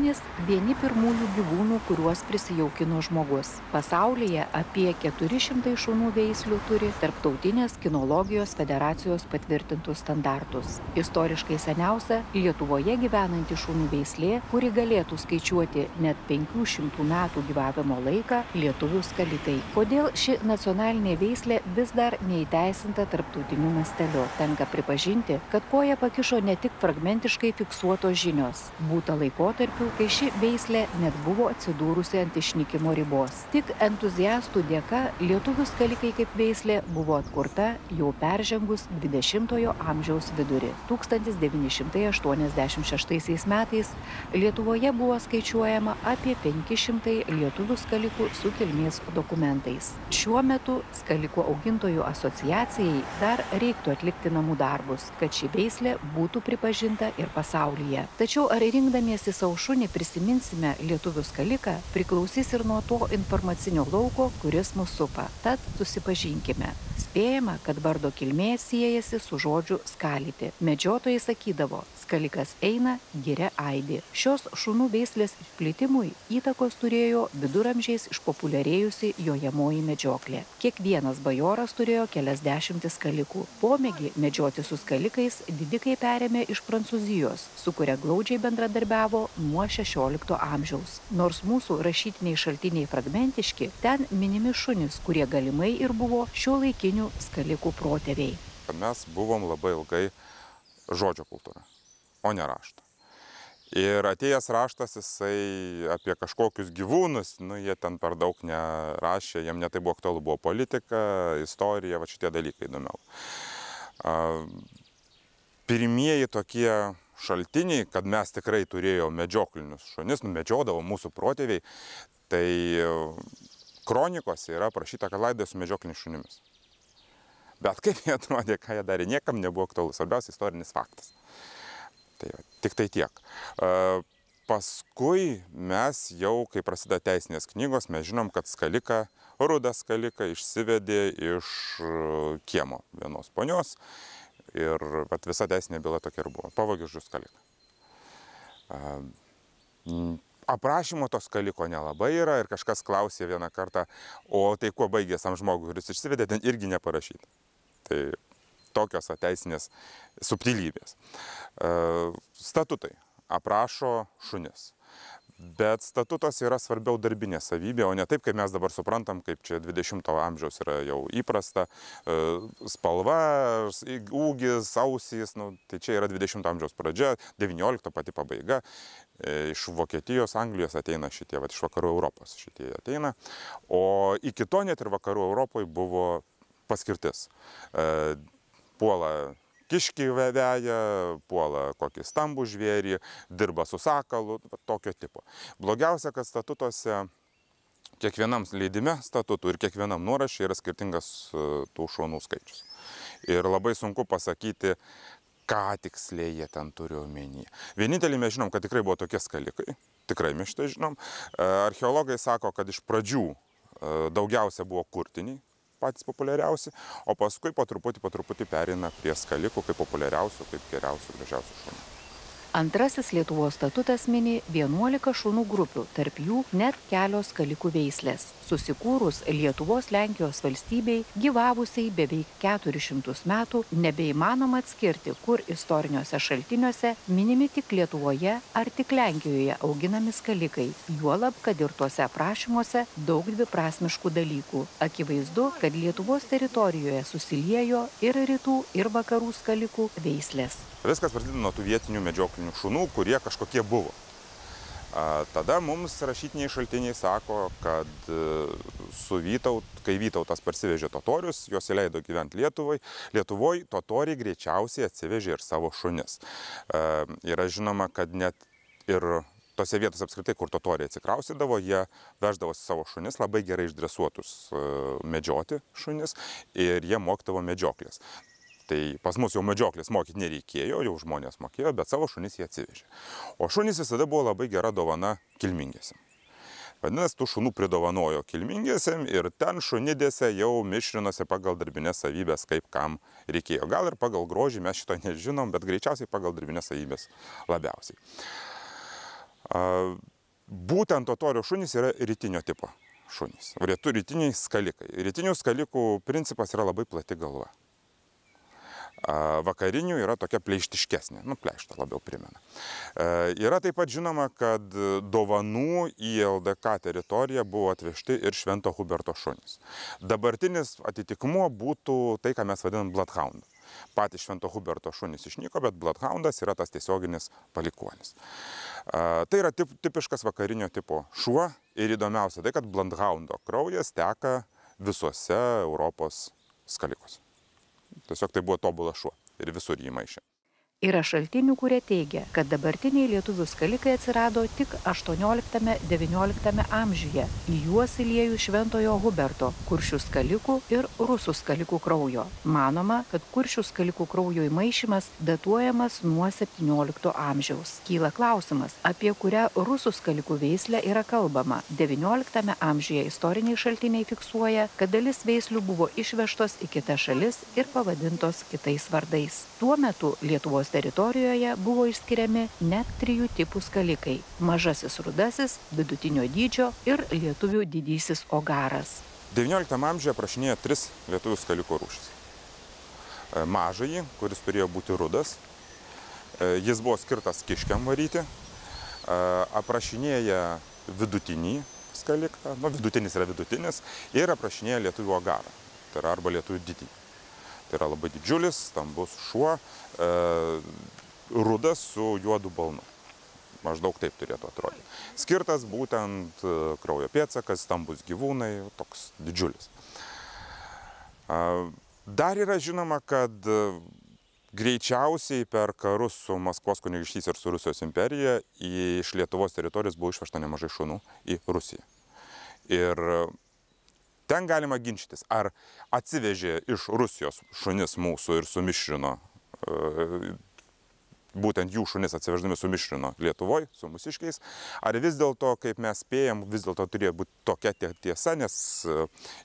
šunys vieni pirmųjų gyvūnų, kuriuos prisijaukino žmogus. Pasaulyje apie 400 šunų veislių turi Tarptautinės kinologijos federacijos patvirtintus standartus. Istoriškai seniausia Lietuvoje gyvenanti šunų veislė, kuri galėtų skaičiuoti net 500 metų gyvavimo laiką, lietuvių skalikai. Kodėl ši nacionalinė veislė vis dar neįteisinta tarptautiniu masteliu? Tenka pripažinti, kad koją pakišo ne tik fragmentiškai fiksuotos žinios. Būta laikotarpių, kai ši veislė net buvo atsidūrusi ant išnykimo ribos. Tik entuziastų dėka lietuvių skalikai kaip veislė buvo atkurta jau peržengus 20-ojo amžiaus vidurį. 1986 metais Lietuvoje buvo skaičiuojama apie 500 lietuvių skalikų su kilmės dokumentais. Šiuo metu skalikų augintojų asociacijai dar reiktų atlikti namų darbus, kad ši veislė būtų pripažinta ir pasaulyje. Tačiau ar rinkdamiesi savo šunį prisiminsime lietuvių skaliką, priklausys ir nuo to informacinio lauko, kuris mus supa. Tad susipažinkime. Spėjama, kad vardo kilmė siejasi su žodžiu skalyti. Medžiotojai sakydavo, skalikas eina, giria aidi. Šios šunų veislės išplitimui įtakos turėjo viduramžiais išpopuliarėjusi jojamoji medžioklė. Kiekvienas bajoras turėjo kelias dešimtis skalikų. Pomėgį medžioti su skalikais didikai perėmė iš Prancūzijos, su kuria glaudžiai bendradarbiavo nuo 16 amžiaus. Nors mūsų rašytiniai šaltiniai fragmentiški, ten minimi šunys, kurie galimai ir buvo šiuolaikinių skalikų protėviai. Mes buvom labai ilgai žodžio kultūra, o ne rašto. Ir atėjęs raštas, jisai apie kažkokius gyvūnus, jie ten per daug nerašė, jiem netai buvo aktualu, buvo politika, istorija, va šitie dalykai įdomiau. Pirmieji tokie šaltiniai, kad mes tikrai turėjome medžioklinius šunis, medžiodavo mūsų protėviai, tai kronikose yra aprašyta, kad laidė su medžiokliniais šunimis. Bet kaip jie atrodė, ką jie darė, niekam nebuvo aktualu, svarbiausia istorinis faktas. Tai tik tai tiek. Paskui mes jau, kai prasideda teisinės knygos, mes žinom, kad skaliką, rudą skaliką išsivedė iš kiemo vienos ponios ir visa teisinė byla tokia ir buvo. Pavogė už skaliką. Aprašymo to skaliko nelabai yra ir kažkas klausė vieną kartą, o tai kuo baigės tam žmogui, kuris išsivedė, ten irgi neparašyta. Tai tokios teisinės subtilybės. Statutai aprašo šunis. Bet statutas yra svarbiau darbinė savybė, o ne taip, kaip mes dabar suprantam, kaip čia 20-o amžiaus yra jau įprasta. Spalva, ūgis, ausys, tai čia yra 20-o amžiaus pradžia, 19-o pati pabaiga. Iš Vokietijos, Anglijos ateina šitie, iš vakarų Europos šitie ateina. O iki to net ir vakarų Europoje buvo paskirtis. Puola kiškį veja, puola kokį stambų žvėrį, dirba su sakalu, tokio tipo. Blogiausia, kad statutuose, kiekvienam leidime statutų ir kiekvienam nuoraše yra skirtingas tų šunų skaičius. Ir labai sunku pasakyti, ką tiksliai jie ten turi omeny. Vienintelį mes žinom, kad tikrai buvo tokie skalikai, tikrai mes šitą žinom. Archeologai sako, kad iš pradžių daugiausia buvo kurtiniai, patys populiariausi, o paskui po truputį pereina prie skalikų kaip populiariausių, kaip geriausių, gražiausių šunų. Antrasis Lietuvos statutas mini 11 šunų grupių, tarp jų net kelios skalikų veislės. Susikūrus Lietuvos-Lenkijos valstybei, gyvavusiai beveik 400 metų, nebeįmanoma atskirti, kur istoriniuose šaltiniuose minimi tik Lietuvoje ar tik Lenkijoje auginami skalikai. Juolab, kad ir tuose aprašymuose daug dviprasmiškų dalykų. Akivaizdu, kad Lietuvos teritorijoje susiliejo ir rytų, ir vakarų skalikų veislės. Viskas prasideda nuo tų vietinių medžioklinių šunų, kurie kažkokie buvo. Tada mums rašytiniai šaltiniai sako, kad kai Vytautas parsivežė totorius, juos įleido gyventi Lietuvoje, totoriai greičiausiai atsivežė ir savo šunis. Yra žinoma, kad net ir tose vietose apskritai, kur totoriai atsikraustydavo, jie veždavosi savo šunis, labai gerai išdresuotus medžioti šunis ir jie mokydavo medžioklės. Tai pas mus jau medžioklės mokyti nereikėjo, jau žmonės mokėjo, bet savo šunis jie atsivežė. O šunys visada buvo labai gera dovana kilmingiesiam. Vadinasi, tų šunų pridovanojo kilmingiesiam ir ten šunidėse jau mišrinosi pagal darbinės savybės, kaip kam reikėjo. Gal ir pagal grožį mes šito nežinom, bet greičiausiai pagal darbinės savybės labiausiai. Būtent totorių šunys yra rytinio tipo šunys. Rytiniai skalikai. Rytinių skalikų principas yra labai plati galva. Vakarinių yra tokia pleištiškesnė, pleištą labiau primena. Yra taip pat žinoma, kad dovanų į LDK teritoriją buvo atvežti ir Švento Huberto šunys. Dabartinis atitikmuo būtų tai, ką mes vadinam Bloodhoundu. Patys Švento Huberto šunys išnyko, bet Bloodhoundas yra tas tiesioginis palikuonis. Tai yra tipiškas vakarinio tipo šuo ir įdomiausia tai, kad Bloodhoundo kraujas teka visuose Europos skalikose. Tiesiog tai buvo tobulas šuo ir visur jį maišė. Yra šaltinių, kurie teigia, kad dabartiniai lietuvių skalikai atsirado tik 18–19 amžiuje. Į juos įliejų Šventojo Huberto, kuršių skalikų ir rusų skalikų kraujo. Manoma, kad kuršių skalikų kraujo įmaišymas datuojamas nuo 17 amžiaus. Kyla klausimas, apie kurią rusų skalikų veislę yra kalbama. 19 amžiuje istoriniai šaltiniai fiksuoja, kad dalis veislių buvo išvežtos į kitas šalis ir pavadintos kitais vardais. Tuo metu Lietuvos teritorijoje buvo išskiriami net 3 tipų skalikai – mažasis rudasis, vidutinio dydžio ir lietuvių didysis ogaras. 19 amžiuje aprašinėjo 3 lietuvių skaliko rūšis. Mažąjį, kuris turėjo būti rudas, jis buvo skirtas kiškiam varyti, aprašinėja vidutinį skaliką, vidutinis yra vidutinis, ir aprašinėja lietuvių ogarą, tai yra arba lietuvių didįjį. Tai yra labai didžiulis, stambus šuo, rudas su juodu balnu. Maždaug taip turėtų atrodyti. Skirtas būtent kraujo pėdsakas, stambus gyvūnai, toks didžiulis. Dar yra žinoma, kad greičiausiai per karus su Maskvos kunigaikštyste ir su Rusijos imperija iš Lietuvos teritorijos buvo išvežta nemažai šunų į Rusiją. Ir ten galima ginčytis, ar atsivežė iš Rusijos šunis mūsų ir sumišrino, būtent jų šunis atsiveždami sumišrino Lietuvoje su mūsiškiais, ar vis dėlto, kaip mes spėjam, vis dėlto turėjo būti tokia tiesa, nes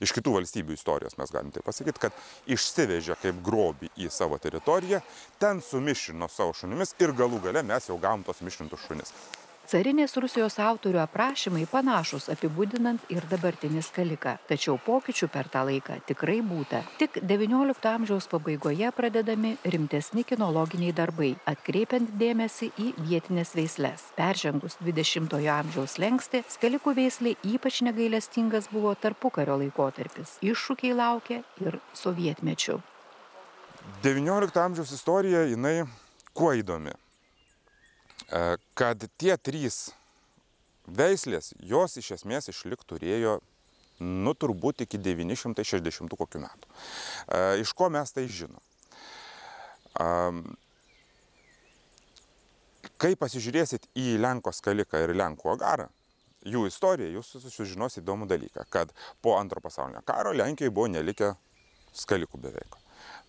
iš kitų valstybių istorijos mes galim tai pasakyti, kad išsivežė kaip grobį į savo teritoriją, ten sumišrino savo šunimis ir galų gale mes jau gavom tos mišrintus šunis. Carinės Rusijos autorių aprašymai panašus apibūdinant ir dabartinį skaliką. Tačiau pokyčių per tą laiką tikrai būta. Tik XIX amžiaus pabaigoje pradedami rimtesni kinologiniai darbai, atkreipiant dėmesį į vietinės veisles. Peržengus 20-ojo amžiaus slenkstį, skalikų veislė ypač negailestingas buvo tarpukario laikotarpis. Iššūkiai laukė ir sovietmečiu. XIX amžiaus istorija, jinai kuo įdomi? Kad tie 3 veislės, jos iš esmės išlikt turėjo, turbūt iki 960 kokių metų. Iš ko mes tai žinom? Kai pasižiūrėsit į Lenko skaliką ir Lenkų ogarą, jų istoriją, jūs sužinosit įdomų dalyką, kad po Antro pasaulinio karo Lenkijoje buvo nelikę skalikų beveik.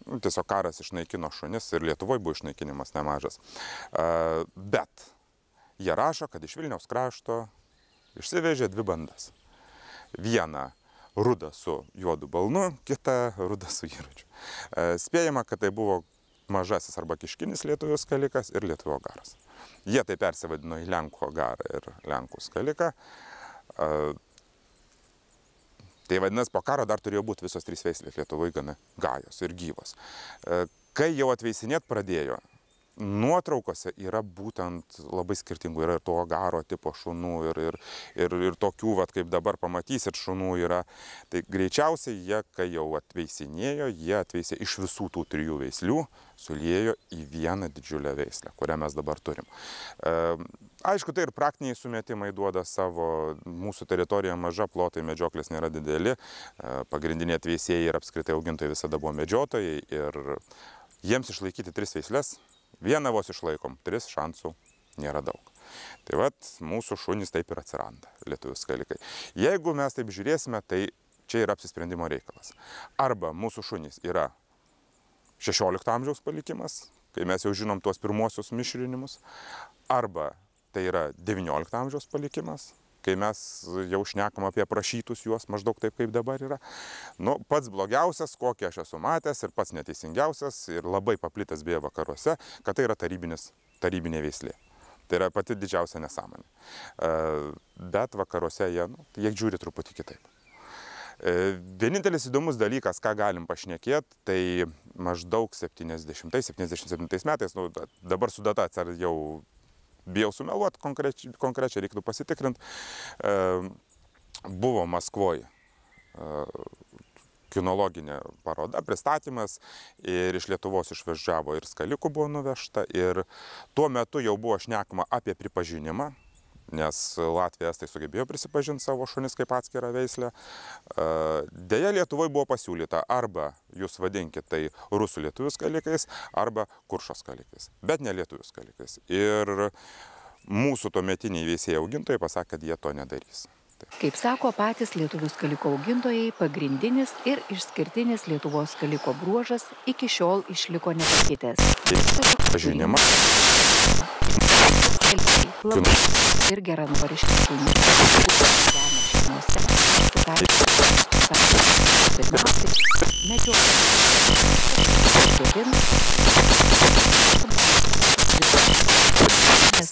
Tiesiog karas išnaikino šunis ir Lietuvoje buvo išnaikinimas nemažas. Bet jie rašo, kad iš Vilniaus krašto išsivežė 2 bandas. Vieną rudą su juodu balnu, kitą rudą su įručiu. Spėjama, kad tai buvo mažasis arba kiškinis lietuvių skalikas ir lietuvių ogaras. Jie tai persivadino į Lenkų ogarą ir Lenkų skaliką. Tai vadinasi, po karo dar turėjo būti visos 3 veislės Lietuvoje gana gajos ir gyvos. Kai jau atveisinėt pradėjo, nuotraukose yra būtent labai skirtingų, yra ir to ogaro tipo šunų ir tokių, kaip dabar pamatysit, šunų yra. Tai greičiausiai jie, kai jau atveisinėjo, jie atveisė iš visų tų 3 veislių, suliejo į vieną didžiulę veislę, kurią mes dabar turim. Aišku, tai ir praktiniai sumetimai duoda savo, mūsų teritorija maža, plotai medžioklės nėra dideli, pagrindiniai atveisėjai ir apskritai augintojai visada buvo medžiotojai ir jiems išlaikyti 3 veislės, vieną vos išlaikom, 3 šansų nėra daug. Tai vat, mūsų šunys taip ir atsiranda, lietuvių skalikai. Jeigu mes taip žiūrėsime, tai čia yra apsisprendimo reikalas. Arba mūsų šunys yra 16 amžiaus palikimas, kai mes jau žinom tuos pirmuosius mišrinimus, arba tai yra 19 amžiaus palikimas, kai mes jau šnekam apie aprašytus juos maždaug taip, kaip dabar yra. Pats blogiausias, kokį aš esu matęs ir pats neteisingiausias ir labai paplitęs beje vakaruose, kad tai yra tarybinė veislė. Tai yra pati didžiausia nesąmonė. Bet vakaruose jie žiūri truputį kitaip. Vienintelis įdomus dalykas, ką galim pašnekėti, tai maždaug 70-77 metais, dabar su data jau bijau sumeluoti, konkrečiai reiktų pasitikrinti, buvo Maskvoje kinologinė paroda, pristatymas ir iš Lietuvos išvažiavo ir skalikų buvo nuvežta ir tuo metu jau buvo šnekama apie pripažinimą, nes Latvija estai sugebėjo prisipažinti savo šunis kaip atskirą veislę. Deja, Lietuvoje buvo pasiūlyta arba jūs vadinkite tai rusų lietuvių skalikais, arba kuršo skalikais, bet ne lietuvių skalikais. Ir mūsų tuometiniai veisėjai augintojai pasakė, kad jie to nedarys. Kaip sako patys lietuvių skaliko augintojai, pagrindinis ir išskirtinis Lietuvos skaliko bruožas iki šiol išliko nepakitęs. Pažinimą. Ir geranoriški šunys.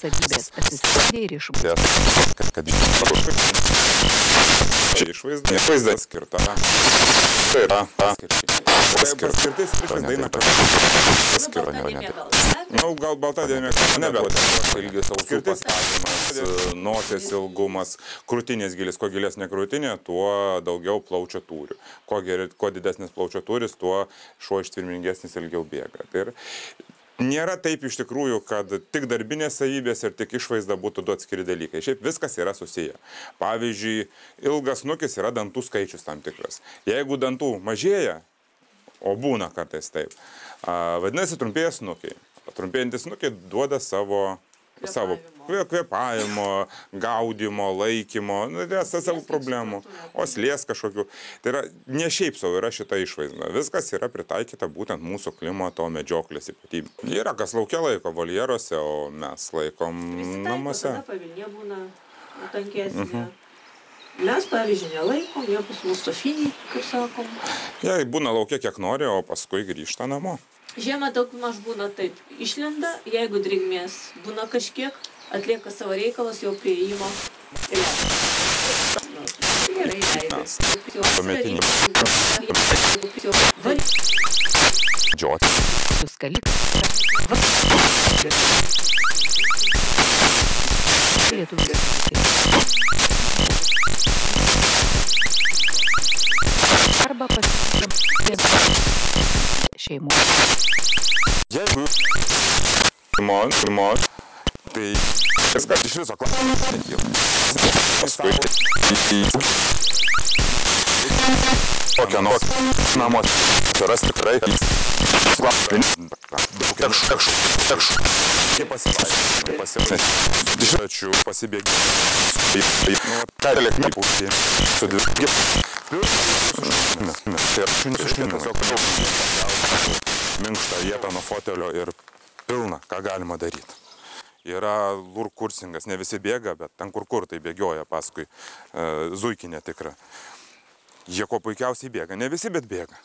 Savybės atsispindi ir išvaizda skirta. Tai yra paskirtis išvaizda eina gal balta dėmė, ilgis ausų pastatymas, nosies ilgumas, krūtinės gilis. Kuo gilesnė krūtinė, tuo daugiau plaučio tūrių. Kuo didesnis plaučio tūris, tuo šuo ištvermingesnis ilgiau bėga. Tai nėra taip iš tikrųjų, kad tik darbinės savybės ir tik išvaizda būtų du atskiri dalykai. Šiaip viskas yra susiję. Pavyzdžiui, ilgas snukis yra dantų skaičius tam tikras. Jeigu dantų mažėja, o būna kartais taip, vadinasi trumpėja snukiai. Trumpėjantis snukiai duoda savo kvėpavimo, gaudimo, laikymo, savo problemų, oslės kažkokių. Tai yra, ne šiaip savo yra šita išvaizda. Viskas yra pritaikyta būtent mūsų klimato medžioklės ypatybė. Yra kas laukia laiko voljeruose, o mes laikom namuose. Tada pavilnė būna tankesnė. Mes, pavyzdžiui, nelaikom, jie pas mus sofiniai, kaip sakom. Jie būna laukia kiek nori, o paskui grįžta namo. Žiemą daugmaž būna taip, išlenda, jeigu drėgmės būna kažkiek, atlieka savo reikalas jau prie įėjimo ir gerai leidės. Tuometinį. Džioti. Arba pasitikėm šeimų. Jeigu pirmos, tai viskas iš viso klausimas nekyla. Paskui kokią nors namus suras tikrai minkštą vietą nuo fotelio ir pilna, ką galima daryti. Yra lurkursingas, ne visi bėga, bet ten kur tai bėgioja paskui zuikį netikrą. Jie kuo puikiausiai bėga, ne visi, bet bėga.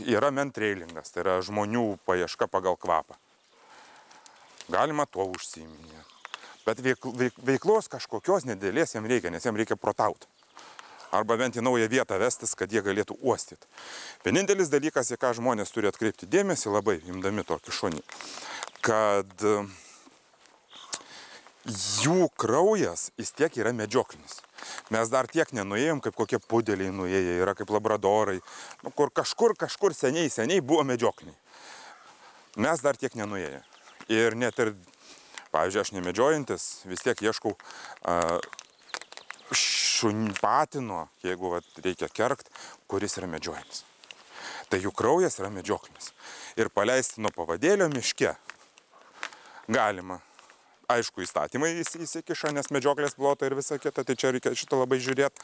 Yra mentrailingas, tai yra žmonių paieška pagal kvapą. Galima tuo užsiiminėti. Bet veiklos kažkokios nedėlės jam reikia, nes jam reikia protauti. Arba bent į naują vietą vestis, kad jie galėtų uostyti. Vienintelis dalykas, į ką žmonės turi atkreipti dėmesį, labai imdami tokį šunį, kad jų kraujas vis tiek yra medžioklinis. Mes dar tiek nenuėjom, kaip kokie pudeliai nuėję, yra kaip labradorai, kur kažkur seniai buvo medžiokliniai. Mes dar tiek nenuėję. Ir net ir, pavyzdžiui, aš nemedžiojantis, vis tiek ieškau patino, jeigu reikia kerkt, kuris yra medžiojantis. Tai jų kraujas yra medžioklinis. Ir paleisti nuo pavadėlio miške galima. Aišku, įstatymai įsikiša, nes medžioklės plotai ir visa kita, tai čia reikia šitą labai žiūrėti.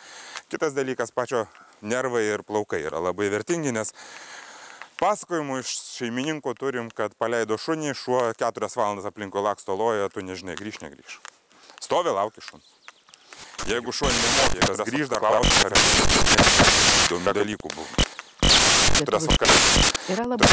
Kitas dalykas, pačio nervai ir plaukai yra labai vertingi, nes pasakojimų iš šeimininkų turim, kad paleido šunį, šuo 4 valandas aplinkui laksto loja, tu nežinai, grįž. Stovi, lauki šunį. Jeigu šuo nemokė, kas grįž dar klausia, įdomių dalykų buvo. Lietuvos yra labai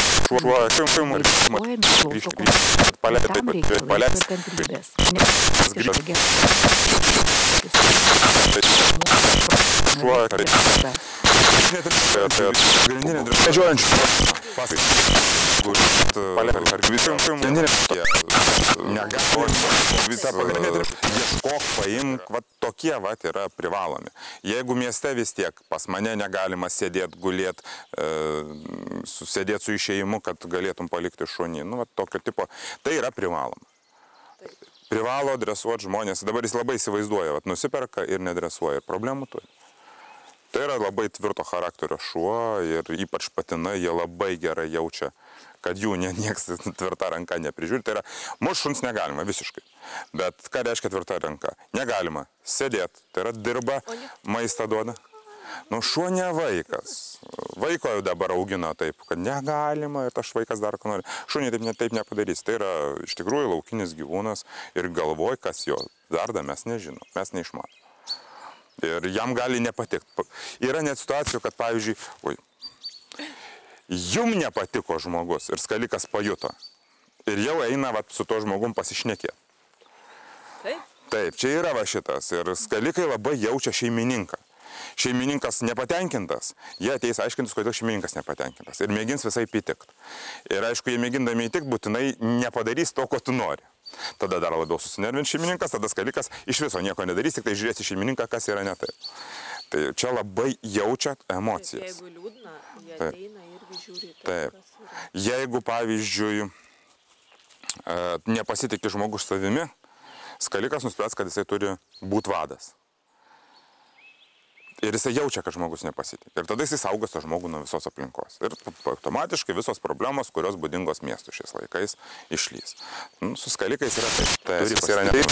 ieškok, paimk, tokie yra privalomi. Jeigu mieste vis tiek pas mane negalima sėdėti, gulėti, susėdėti su išėjimu, kad galėtum palikti šunį, tokio tipo, tai yra privaloma. Privalo dresuoti žmonės, dabar jis labai įsivaizduoja, nusiperka ir nedresuoja, ir problemų turi. Tai yra labai tvirto charakterio šuo ir ypač patinai, jie labai gerai jaučia, kad jų nieks tvirta ranka neprižiūri. Tai yra, mūsų šuns negalima visiškai. Bet ką reiškia tvirta ranka? Negalima sėdėti, tai yra dirba, maistą duoda. Šuo ne vaikas. Vaiko jau dabar augina taip, kad negalima ir tas vaikas dar ko nori. Šunį taip nepadarys. Tai yra iš tikrųjų laukinis gyvūnas ir galvoj, kas jo darda, mes nežinom, mes neišmanom. Ir jam gali nepatikti. Yra net situacijų, kad pavyzdžiui, jum nepatiko žmogus ir skalikas pajuto. Ir jau eina su to žmogum pasišnekėti. Taip, čia yra šitas. Ir skalikai labai jaučia šeimininką. Šeimininkas nepatenkintas, jie ateis aiškintis, kodėl šeimininkas nepatenkintas. Ir mėgins visai įtikti. Ir aišku, jie mėgindami įtikti, būtinai nepadarys to, ko tu nori. Tada dar labiau susinervins šeimininkas, tada skalikas iš viso nieko nedarys, tik tai žiūrės į šeimininką, kas yra ne taip. Tai čia labai jaučiat emocijas. Jeigu liūdna, jie ateina irgi žiūri. Taip. Jeigu, pavyzdžiui, nepasitikė žmogus savimi, skalikas nuspręs, kad jisai turi būti vadas. Ir jisai jaučia, kad žmogus nepasitikė. Ir tada jisai saugos tą žmogų nuo visos aplinkos. Ir automatiškai visos problemos, kurios būdingos miestų šiais laikais, išlys. Su skalikais yra taip. Tai jis yra ne taip.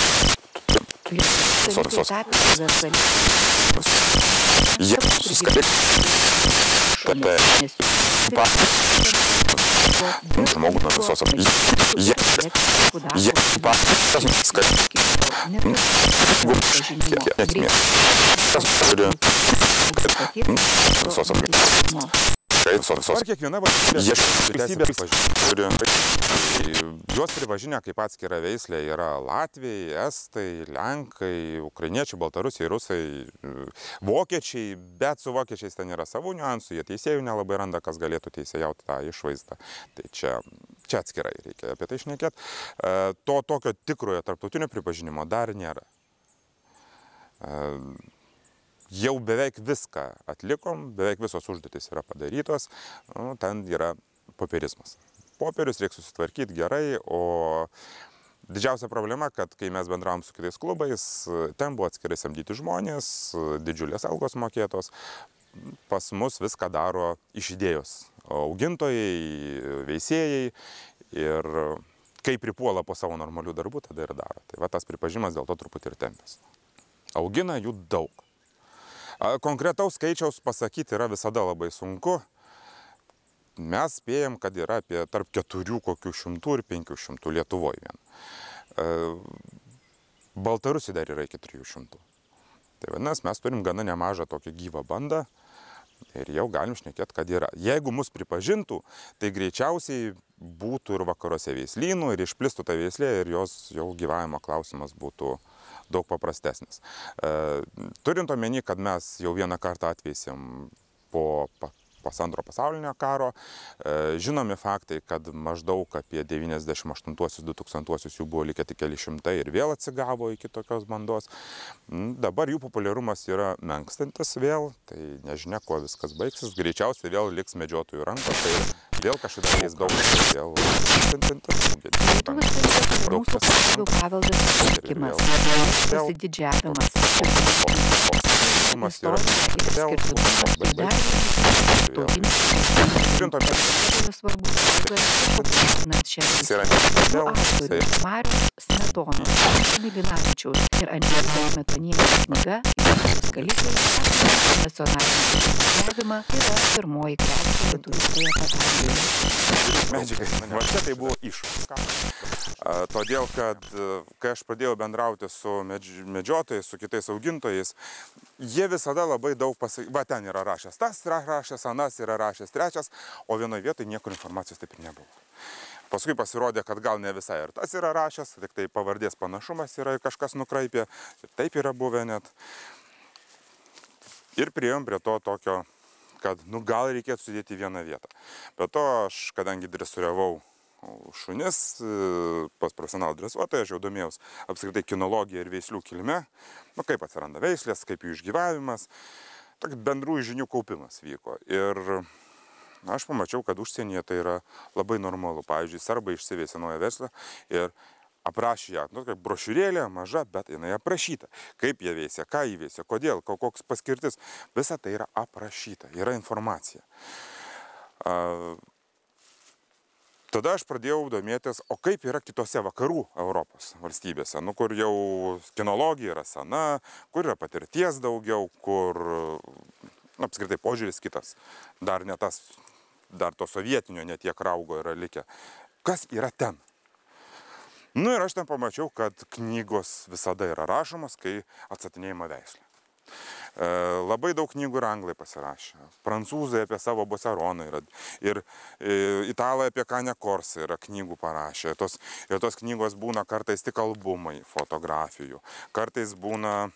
Jie su skalikais. Žmogų nuo visos aplinkos. Jie kiekviena valstybė turi. Juos pripažinę kaip atskirą veislę yra Latviai, Estai, Lenkai, Ukrainiečiai, Baltarusiai, Rusai, Vokiečiai, bet su Vokiečiais ten yra savų niuansų, jie teisėjų nelabai randa, kas galėtų teisėjauti tą išvaizdą. Tai čia atskirai reikia apie tai šnekėti. To tokio tikrojo tarptautinio pripažinimo dar nėra. Jau beveik viską atlikom, beveik visos užduotys yra padarytos, ten yra popierizmas. Popierius reikia susitvarkyti gerai, o didžiausia problema, kad kai mes bendravom su kitais klubais, ten buvo atskirai samdyti žmonės, didžiulės algos mokėtos, pas mus viską daro iš idėjos. Augintojai, veisėjai ir kai pripuola po savo normalių darbų, tada ir daro. Tai tas pripažimas dėl to truputį ir tempės. Augina jų daug. Konkretaus skaičiaus pasakyti yra visada labai sunku. Mes spėjam, kad yra apie tarp 400 ir 500 Lietuvoje vien. Baltarusijoje dar yra iki 300. Tai vadinasi, mes turim gana nemažą tokį gyvą bandą ir jau galim šnekėti, kad yra. Jeigu mus pripažintų, tai greičiausiai būtų ir vakaruose veislynų ir išplistų ta veislė ir jos jau gyvavimo klausimas būtų daug paprastesnis. Turint omeny, kad mes jau vieną kartą atveisėm po antro pasaulinio karo, žinomi faktai, kad maždaug apie 98-2000 jų buvo likę tik keli šimtai ir vėl atsigavo iki tokios bandos. Dabar jų populiarumas yra menkstantis vėl, tai nežinia, kuo viskas baigsis. Greičiausiai vėl liks medžiotojų rankos, tai vėl kažkada jais daug vėl menkstantis. Mūsų paveldas pasiekimas, pasididžiavimas, Marius Smetonos, Milinavičiaus ir Andželos Smetonienės knyga Skalikai nacionalinį pasirinkimą yra pirmoji kreacija lietuviškoje pasaulyje. Va čia tai buvo iššūkis. Todėl, kad kai aš pradėjau bendrauti su medžiotojais, su kitais augintojais, jie jie visada labai daug va ten yra rašęs tas, yra rašęs anas, yra rašęs trečias, o vienoje vietoje niekur informacijos taip ir nebuvo. Paskui pasirodė, kad gal ne visai ir tas yra rašęs, tik tai pavardės panašumas yra ir kažkas nukraipė, ir taip yra buvę net. Ir priėjom prie to tokio, kad gal reikėtų sudėti vieną vietą. Be to aš, kadangi dresuriavau šunis pas profesionalų dresuotoją, aš jau domėjaus apskritai kinologiją ir veislių kilme, kaip atsiranda veislės, kaip jų išgyvavimas, toks bendrųjų žinių kaupimas vyko. Ir aš pamačiau, kad užsienyje tai yra labai normalu. Pavyzdžiui, serbai išsiveisė naują veislę ir aprašė ją, kaip brošiūrėlė, maža, bet jinai aprašyta. Kaip jie veisė, ką jį veisė, kodėl, koks paskirtis. Visa tai yra aprašyta, yra informacija. Tada aš pradėjau domėtis, o kaip yra kitose vakarų Europos valstybėse, kur jau kinologija yra sena, kur yra patirties daugiau, kur apskritai požiūris kitas, dar ne tas, dar to sovietinio netiek raugo yra likę. Kas yra ten? Ir aš ten pamačiau, kad knygos visada yra rašomas, kai atstatinėjama veislė. Labai daug knygų ir anglai pasirašė. Prancūzai apie savo Boseroną yra. Ir italai apie Cane Corsą yra knygų parašę. Ir tos knygos būna kartais tik albumai fotografijų. Kartais būna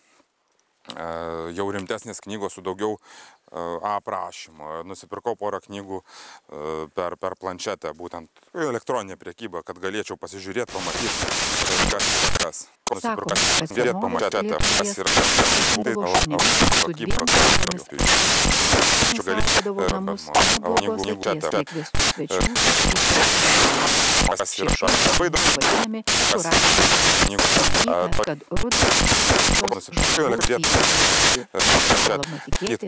jau rimtesnės knygos su daugiau aprašymo. Nusipirkau porą knygų per planšetę, būtent elektroninę prekybą, kad galėčiau pasižiūrėti, pamatyti, kas. Sakoma, kad senovės saugodavo namus blogos akies tiek viestų svečių, vadinami surašymai, kad rudas tikėti,